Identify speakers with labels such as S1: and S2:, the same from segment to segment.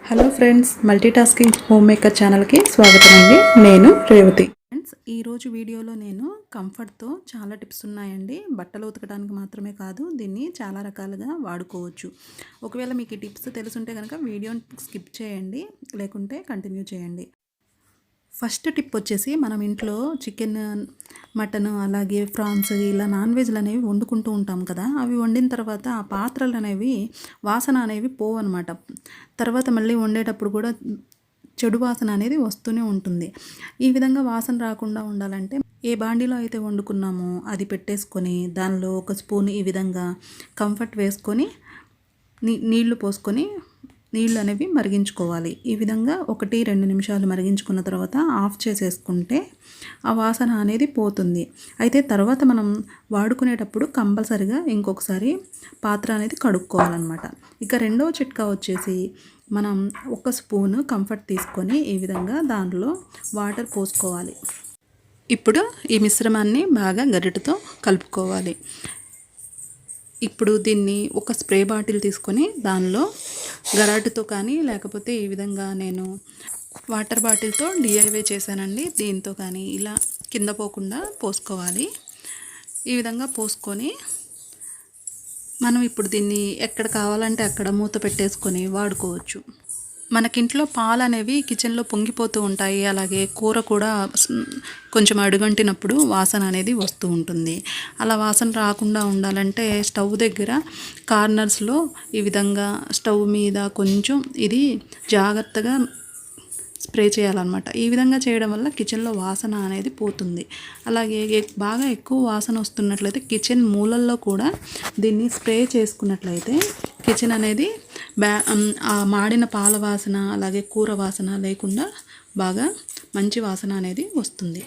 S1: Hello friends, multitasking హోమ్మేకర్ ఛానల్కి స్వాగతం అండి. నేను రేవతి. ఫ్రెండ్స్, ఈరోజు వీడియోలో నేను కంఫర్ట్తో చాలా టిప్స్ ఉన్నాయండి. బట్టలు ఉతకడానికి మాత్రమే కాదు, దీన్ని చాలా రకాలుగా వాడుకోవచ్చు. ఒకవేళ మీకు ఈ టిప్స్ తెలుసుంటే కనుక వీడియోని స్కిప్ చేయండి, లేకుంటే కంటిన్యూ చేయండి. ఫస్ట్ టిప్ వచ్చేసి, మనం ఇంట్లో చికెన్, మటన్, అలాగే ఫ్రాన్స్ ఇలా నాన్ వెజ్లు అనేవి వండుకుంటూ ఉంటాం కదా. అవి వండిన తర్వాత ఆ పాత్రలు అనేవి వాసన అనేవి పోవన్నమాట. తర్వాత మళ్ళీ వండేటప్పుడు కూడా చెడు వాసన అనేది వస్తూనే ఉంటుంది. ఈ విధంగా వాసన రాకుండా ఉండాలంటే ఏ బాండీలో అయితే వండుకున్నామో అది పెట్టేసుకొని దానిలో ఒక స్పూన్ ఈ విధంగా కంఫర్ట్ వేసుకొని నీళ్లు పోసుకొని నీళ్ళు అనేవి మరిగించుకోవాలి. ఈ విధంగా 1-2 నిమిషాలు మరిగించుకున్న తర్వాత ఆఫ్ చేసేసుకుంటే ఆ వాసన అనేది పోతుంది. అయితే తర్వాత మనం వాడుకునేటప్పుడు కంపల్సరిగా ఇంకొకసారి పాత్ర అనేది కడుక్కోవాలన్నమాట. ఇక రెండవ చిట్కా వచ్చేసి, మనం 1 స్పూను కంఫర్ట్ తీసుకొని ఈ విధంగా దానిలో వాటర్ పోసుకోవాలి. ఇప్పుడు ఈ మిశ్రమాన్ని బాగా గరిటెతో కలుపుకోవాలి. ఇప్పుడు దీన్ని ఒక స్ప్రే బాటిల్ తీసుకొని దానిలో గరాటుతో కానీ, లేకపోతే ఈ విధంగా నేను వాటర్ బాటిల్తో DIY చేశానండి, దీంతో కానీ ఇలా కింద పోకుండా పోసుకోవాలి. ఈ విధంగా పోసుకొని మనం ఇప్పుడు దీన్ని ఎక్కడ కావాలంటే అక్కడ మూత పెట్టేసుకొని వాడుకోవచ్చు. మనకింట్లో పాలు అనేవి కిచెన్లో పొంగిపోతూ ఉంటాయి. అలాగే కూర కూడా కొంచెం అడుగంటినప్పుడు వాసన అనేది వస్తూ ఉంటుంది. అలా వాసన రాకుండా ఉండాలంటే స్టవ్ దగ్గర కార్నర్స్లో ఈ విధంగా స్టవ్ మీద కొంచెం ఇది జాగ్రత్తగా స్ప్రే చేయాలన్నమాట. ఈ విధంగా చేయడం వల్ల కిచెన్లో వాసన అనేది పోతుంది. అలాగే బాగా ఎక్కువ వాసన వస్తున్నట్లయితే కిచెన్ మూలల్లో కూడా దీన్ని స్ప్రే చేసుకున్నట్లయితే కిచెన్ అనేది ఆ మాడిన పాల వాసన, అలాగే కూర వాసన లేకుండా బాగా మంచి వాసన అనేది వస్తుంది.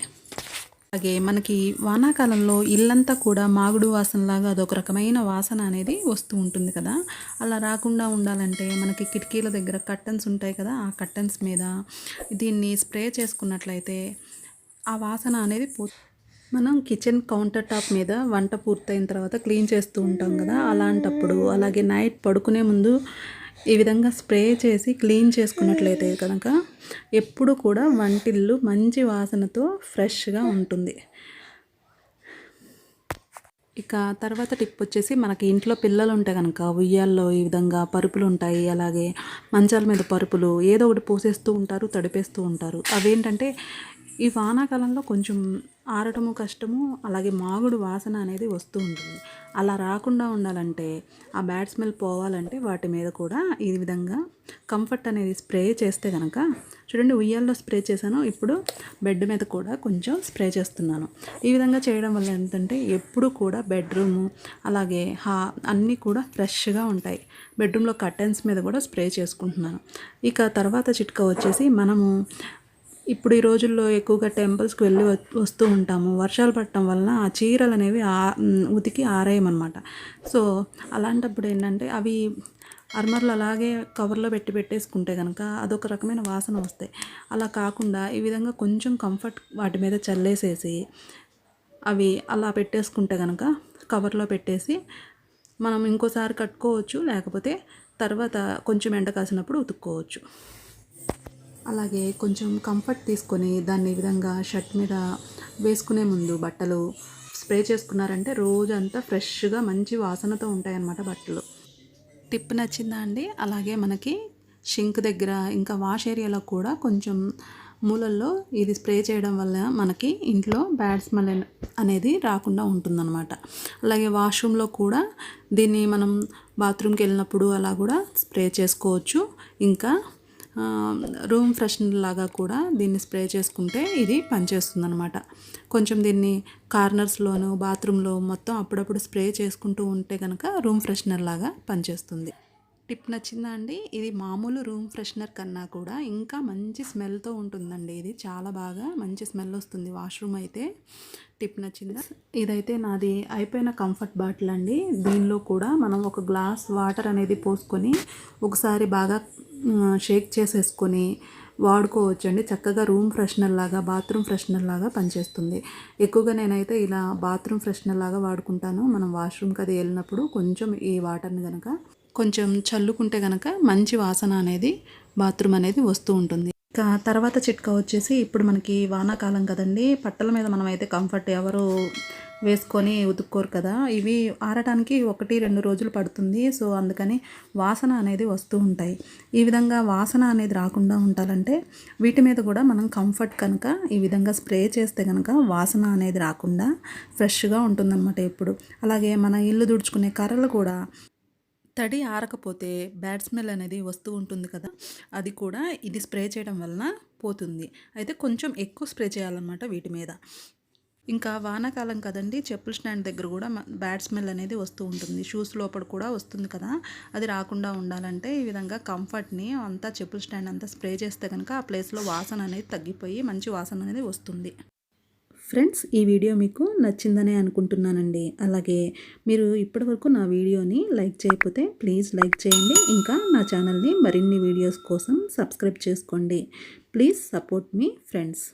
S1: అలాగే మనకి వానాకాలంలో ఇల్లంతా కూడా మాగుడు వాసనలాగా అదొక రకమైన వాసన అనేది వస్తూ ఉంటుంది కదా. అలా రాకుండా ఉండాలంటే మనకి కిటికీల దగ్గర కర్టన్స్ ఉంటాయి కదా, ఆ కర్టన్స్ మీద దీన్ని స్ప్రే చేసుకున్నట్లయితే ఆ వాసన అనేది మనం కిచెన్ కౌంటర్ టాప్ మీద వంట పూర్తయిన తర్వాత క్లీన్ చేస్తూ ఉంటాం కదా, అలాంటప్పుడు అలాగే నైట్ పడుకునే ముందు ఈ విధంగా స్ప్రే చేసి క్లీన్ చేసుకున్నట్లయితే కనుక ఎప్పుడు కూడా వంటిల్లు మంచి వాసనతో ఫ్రెష్గా ఉంటుంది. ఇక తర్వాత టిప్ వచ్చేసి, మనకి ఇంట్లో పిల్లలు ఉంటే కనుక ఉయ్యాల్లో ఈ విధంగా పరుపులు ఉంటాయి, అలాగే మంచాల మీద పరుపులు ఏదో ఒకటి పోసేస్తూ ఉంటారు, తడిపేస్తూ ఉంటారు. అవేంటంటే ఈ వానాకాలంలో కొంచెం ఆరటము కష్టము, అలాగే మాగుడు వాసన అనేది వస్తూ ఉంటుంది. అలా రాకుండా ఉండాలంటే, ఆ బ్యాడ్ స్మెల్ పోవాలంటే వాటి మీద కూడా ఈ విధంగా కంఫర్ట్ అనేది స్ప్రే చేస్తే కనుక, చూడండి ఉయ్యాల్లో స్ప్రే చేశాను, ఇప్పుడు బెడ్ మీద కూడా కొంచెం స్ప్రే చేస్తున్నాను. ఈ విధంగా చేయడం వల్ల ఏంటంటే ఎప్పుడు కూడా బెడ్రూము అలాగే అన్నీ కూడా ఫ్రెష్గా ఉంటాయి. బెడ్రూమ్లో కర్టెన్స్ మీద కూడా స్ప్రే చేసుకుంటున్నాను. ఇక తర్వాత చిట్కా వచ్చేసి, మనము ఇప్పుడు ఈ రోజుల్లో ఎక్కువగా టెంపుల్స్కి వెళ్ళి వస్తూ ఉంటాము. వర్షాలు పడటం వలన ఆ చీరలు అనేవి ఉతికి ఆరేయమన్నమాట. సో అలాంటప్పుడు ఏంటంటే అవి అర్మర్లు అలాగే కవర్లో పెట్టేసుకుంటే కనుక అదొక రకమైన వాసన వస్తాయి. అలా కాకుండా ఈ విధంగా కొంచెం కంఫర్ట్ వాటి మీద చల్లేసేసి అవి అలా పెట్టేసుకుంటే కనుక కవర్లో పెట్టేసి మనం ఇంకోసారి కట్టుకోవచ్చు, లేకపోతే తర్వాత కొంచెం ఎండ కాసినప్పుడు ఉతుక్కోవచ్చు. అలాగే కొంచెం కంఫర్ట్ తీసుకొని దాన్ని ఈ విధంగా షర్ట్ మీద వేసుకునే ముందు బట్టలు స్ప్రే చేసుకున్నారంటే రోజంతా ఫ్రెష్గా మంచి వాసనతో ఉంటాయన్నమాట బట్టలు. టిప్ నచ్చిందా అండి? అలాగే మనకి షింక్ దగ్గర ఇంకా వాష్ ఏరియాలో కూడా కొంచెం మూలల్లో ఇది స్ప్రే చేయడం వల్ల మనకి ఇంట్లో బ్యాడ్ స్మెల్ అనేది రాకుండా ఉంటుందన్నమాట. అలాగే వాష్రూమ్లో కూడా దీన్ని మనం బాత్రూమ్కి వెళ్ళినప్పుడు అలా కూడా స్ప్రే చేసుకోవచ్చు. ఇంకా రూమ్ ఫ్రెషనర్ లాగా కూడా దీన్ని స్ప్రే చేసుకుంటే ఇది పనిచేస్తుంది అనమాట. కొంచెం దీన్ని కార్నర్స్లోను బాత్రూంలో మొత్తం అప్పుడప్పుడు స్ప్రే చేసుకుంటూ ఉంటే కనుక రూమ్ ఫ్రెషనర్ లాగా పనిచేస్తుంది. టిప్ నచ్చిందా అండి? ఇది మామూలు రూమ్ ఫ్రెషనర్ కన్నా కూడా ఇంకా మంచి స్మెల్తో ఉంటుందండి. ఇది చాలా బాగా మంచి స్మెల్ వస్తుంది వాష్రూమ్ అయితే. టిప్ నచ్చిందా? ఇదైతే నాది అయిపోయిన కంఫర్ట్ బాటిల్ అండి. దీనిలో కూడా మనం ఒక గ్లాస్ వాటర్ అనేది పోసుకొని ఒకసారి బాగా షేక్ చేసేసుకొని వాడుకోవచ్చండి. చక్కగా రూమ్ ఫ్రెషనర్ లాగా, బాత్రూమ్ ఫ్రెషనర్ లాగా పనిచేస్తుంది. ఎక్కువగా నేనైతే ఇలా బాత్రూమ్ ఫ్రెషనర్ లాగా వాడుకుంటాను. మనం వాష్రూమ్కి అది వెళ్ళినప్పుడు కొంచెం ఈ వాటర్ని కనుక కొంచెం చల్లుకుంటే కనుక మంచి వాసన అనేది బాత్రూమ్ అనేది వస్తూ ఉంటుంది. ఇక తర్వాత చిట్కా వచ్చేసి, ఇప్పుడు మనకి వానాకాలం కదండి, పట్టల మీద మనం అయితే కంఫర్ట్ ఎవరు వేసుకొని ఉతుక్కోరు కదా, ఇవి ఆరటానికి 1-2 రోజులు పడుతుంది. సో అందుకని వాసన అనేది వస్తూ ఉంటాయి. ఈ విధంగా వాసన అనేది రాకుండా ఉండాలంటే వీటి మీద కూడా మనం కంఫర్ట్ కనుక ఈ విధంగా స్ప్రే చేస్తే కనుక వాసన అనేది రాకుండా ఫ్రెష్గా ఉంటుందన్నమాట ఎప్పుడు. అలాగే మన ఇల్లు తుడుచుకునే కర్రలు కూడా తడి ఆరకపోతే బ్యాడ్ స్మెల్ అనేది వస్తూ ఉంటుంది కదా, అది కూడా ఇది స్ప్రే చేయడం వలన పోతుంది. అయితే కొంచెం ఎక్కువ స్ప్రే చేయాలన్నమాట వీటి మీద. ఇంకా వానాకాలం కదండి, చెప్పుల స్టాండ్ దగ్గర కూడా బ్యాడ్ స్మెల్ అనేది వస్తూ ఉంటుంది. షూస్ లోపల కూడా వస్తుంది కదా, అది రాకుండా ఉండాలంటే ఈ విధంగా కంఫర్ట్ని అంతా చెప్పుల స్టాండ్ అంతా స్ప్రే చేస్తే కనుక ఆ ప్లేస్లో వాసన అనేది తగ్గిపోయి మంచి వాసన అనేది వస్తుంది. ఫ్రెండ్స్, ఈ వీడియో మీకు నచ్చిందనే అనుకుంటున్నానండి. అలాగే మీరు ఇప్పటివరకు నా వీడియోని లైక్ చేయకపోతే ప్లీజ్ లైక్ చేయండి. ఇంకా నా ఛానల్ని మరిన్ని వీడియోస్ కోసం సబ్స్క్రైబ్ చేసుకోండి. Please support me friends.